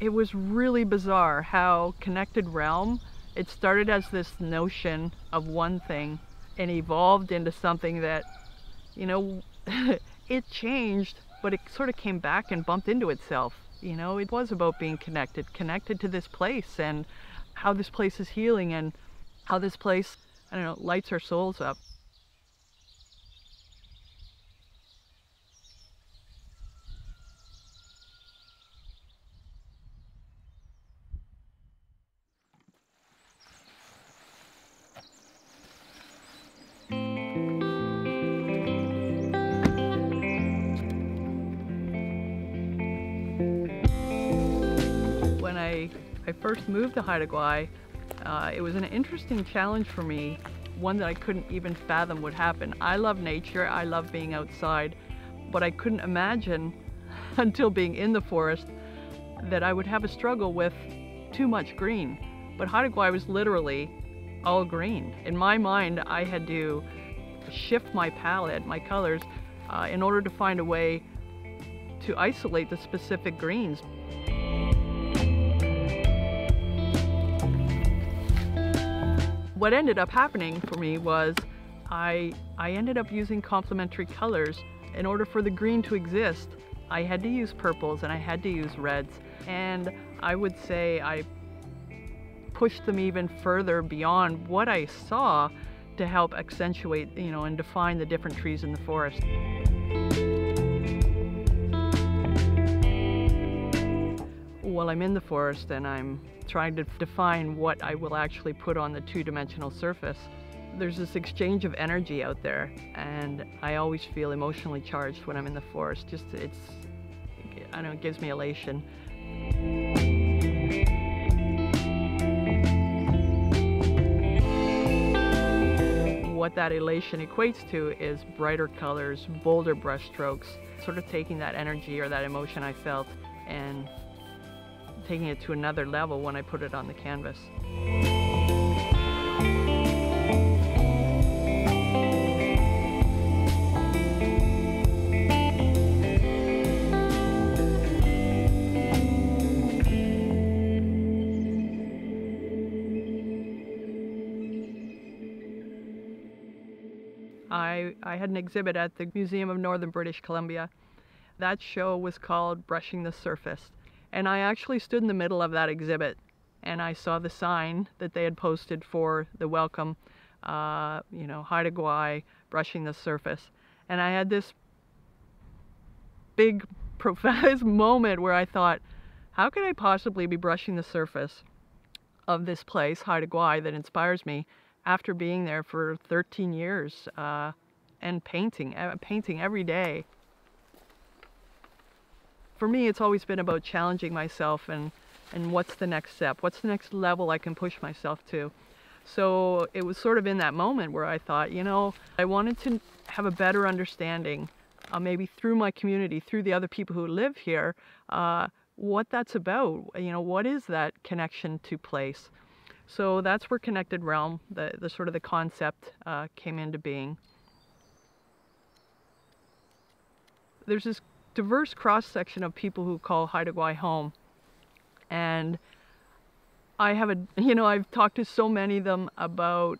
It was really bizarre how Connected Realm, it started as this notion of one thing and evolved into something that, you know, it changed, but it sort of came back and bumped into itself. You know, it was about being connected to this place and how this place is healing and how this place, I don't know, lights our souls up. When I first moved to Haida Gwaii, it was an interesting challenge for me, one that I couldn't even fathom would happen. I love nature, I love being outside, but I couldn't imagine until being in the forest that I would have a struggle with too much green. But Haida Gwaii was literally all green. In my mind, I had to shift my palette, my colors, in order to find a way to isolate the specific greens. What ended up happening for me was I ended up using complementary colors. In order for the green to exist, I had to use purples and I had to use reds. And I would say I pushed them even further beyond what I saw to help accentuate, you know, and define the different trees in the forest. Well, I'm in the forest and I'm trying to define what I will actually put on the two-dimensional surface. There's this exchange of energy out there, and I always feel emotionally charged when I'm in the forest. Just, I don't know, it gives me elation. What that elation equates to is brighter colors, bolder brush strokes, sort of taking that energy or that emotion I felt and taking it to another level when I put it on the canvas. I had an exhibit at the Museum of Northern British Columbia. That show was called Brushing the Surface. And I actually stood in the middle of that exhibit and I saw the sign that they had posted for the welcome, you know, Haida Gwaii, brushing the surface. And I had this big, profound moment where I thought, how could I possibly be brushing the surface of this place, Haida Gwaii, that inspires me after being there for 13 years and painting every day? For me, it's always been about challenging myself and what's the next step? What's the next level I can push myself to? So it was sort of in that moment where I thought, you know, I wanted to have a better understanding, maybe through my community, through the other people who live here, what that's about. You know, what is that connection to place? So that's where Connected Realm, the sort of the concept, came into being. There's this diverse cross-section of people who call Haida Gwaii home. And I have I've talked to so many of them about,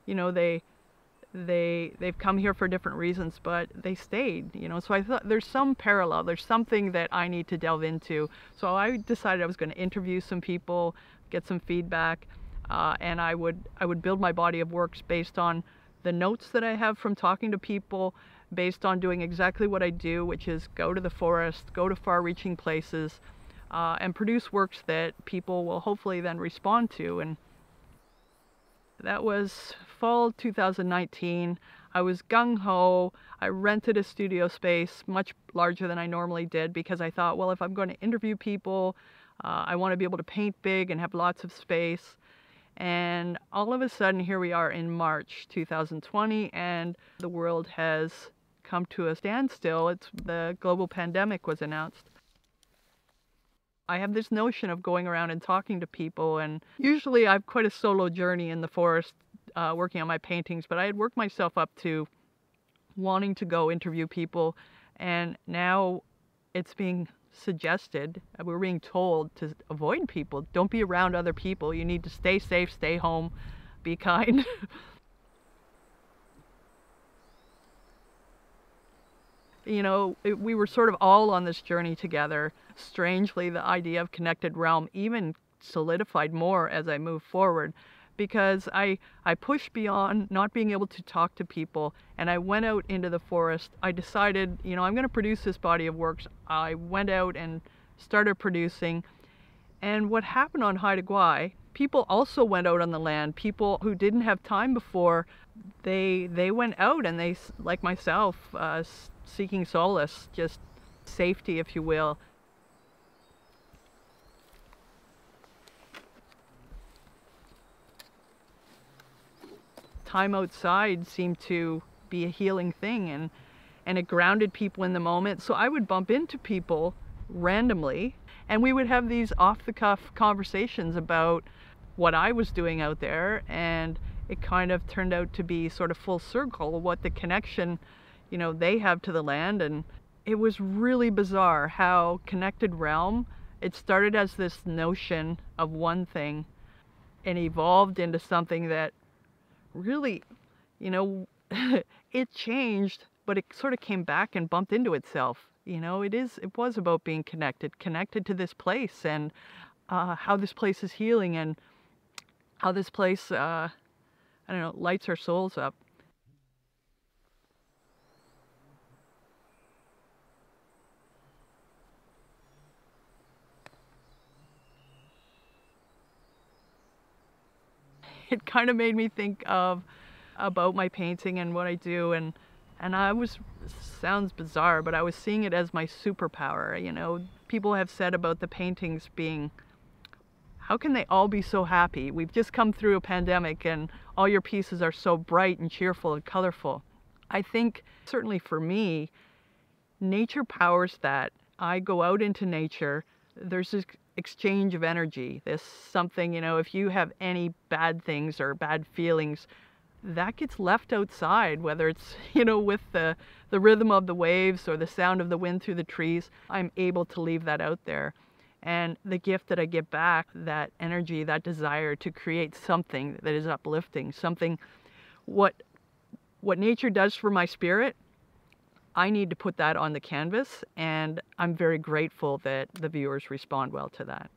you know, they've come here for different reasons, but they stayed, you know. So I thought there's some parallel, there's something that I need to delve into. So I decided I was going to interview some people, get some feedback, and I would build my body of works based on the notes that I have from talking to people, based on doing exactly what I do, which is go to the forest, go to far-reaching places, and produce works that people will hopefully then respond to. And that was fall 2019. I was gung-ho. I rented a studio space much larger than I normally did because I thought, well, if I'm going to interview people, I want to be able to paint big and have lots of space. And all of a sudden, here we are in March 2020, and the world has come to a standstill. The global pandemic was announced. I have this notion of going around and talking to people, and usually I have quite a solo journey in the forest working on my paintings, but I had worked myself up to wanting to go interview people, and now it's being suggested, we were being told to avoid people. Don't be around other people. You need to stay safe, stay home, be kind. We were sort of all on this journey together. Strangely, the idea of connected realm even solidified more as I moved forward, because I pushed beyond not being able to talk to people, and I went out into the forest. I decided, I'm going to produce this body of works. I went out and started producing. And what happened on Haida Gwaii, people also went out on the land. People who didn't have time before, they went out, and they, like myself, seeking solace, just safety, if you will. Time outside seemed to be a healing thing, and it grounded people in the moment. So I would bump into people randomly, and we would have these off-the-cuff conversations about what I was doing out there, and it kind of turned out to be sort of full circle what the connection they have to the land. And it was really bizarre how connected realm, it started as this notion of one thing and evolved into something that really, it changed, but it sort of came back and bumped into itself. It was about being connected to this place, and how this place is healing, and how this place, lights our souls up. It kind of made me think about my painting and what I do, and sounds bizarre, but I was seeing it as my superpower. People have said about the paintings being, how can they all be so happy? We've just come through a pandemic, and all your pieces are so bright and cheerful and colorful. I think, certainly for me, nature powers that. I go out into nature, there's this exchange of energy. There's something, if you have any bad things or bad feelings, that gets left outside, whether it's, with the rhythm of the waves or the sound of the wind through the trees. I'm able to leave that out there. And the gift that I get back, that energy, that desire to create something that is uplifting, something, what nature does for my spirit, I need to put that on the canvas, and I'm very grateful that the viewers respond well to that.